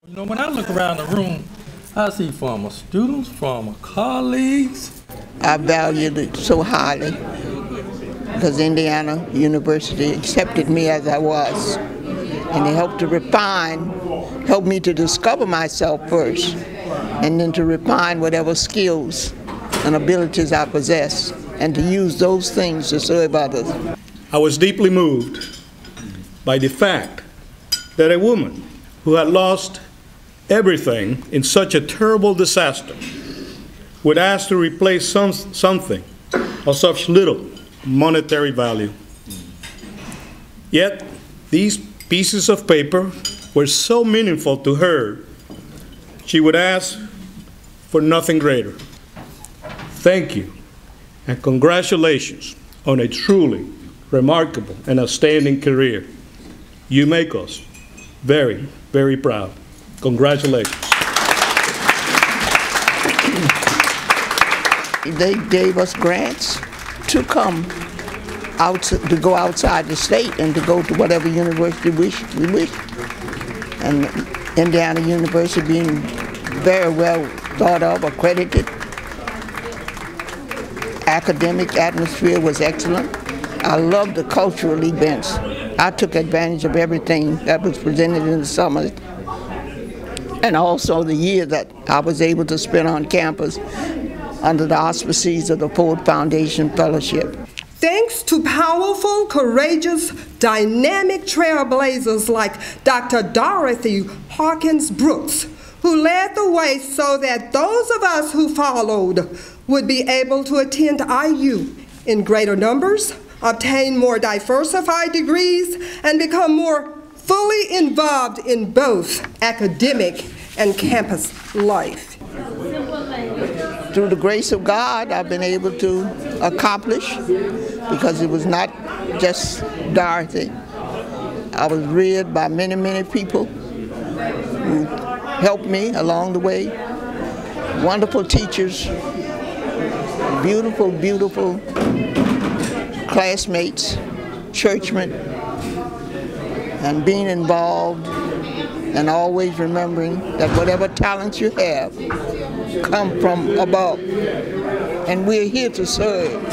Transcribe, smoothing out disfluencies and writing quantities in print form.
You know, when I look around the room, I see former students, former colleagues. I valued it so highly because Indiana University accepted me as I was. And it helped me to discover myself first, and then to refine whatever skills and abilities I possess, and to use those things to serve others. I was deeply moved by the fact that a woman who had lost everything in such a terrible disaster would ask to replace something of such little monetary value. Yet these pieces of paper were so meaningful to her, she would ask for nothing greater. Thank you and congratulations on a truly remarkable and outstanding career. You make us very, very proud. Congratulations. They gave us grants to come out, to go outside the state and to go to whatever university we wish. And Indiana University being very well thought of, accredited. Academic atmosphere was excellent. I loved the cultural events. I took advantage of everything that was presented in the summer, and also the year that I was able to spend on campus under the auspices of the Ford Foundation Fellowship. Thanks to powerful, courageous, dynamic trailblazers like Dr. Dorothy Hawkins-Brooks, who led the way so that those of us who followed would be able to attend IU in greater numbers, obtain more diversified degrees, and become more fully involved in both academic and campus life. Through the grace of God, I've been able to accomplish, because it was not just Dorothy. I was reared by many, many people who helped me along the way. Wonderful teachers, beautiful, beautiful classmates, churchmen, and being involved and always remembering that whatever talents you have come from above, and we're here to serve.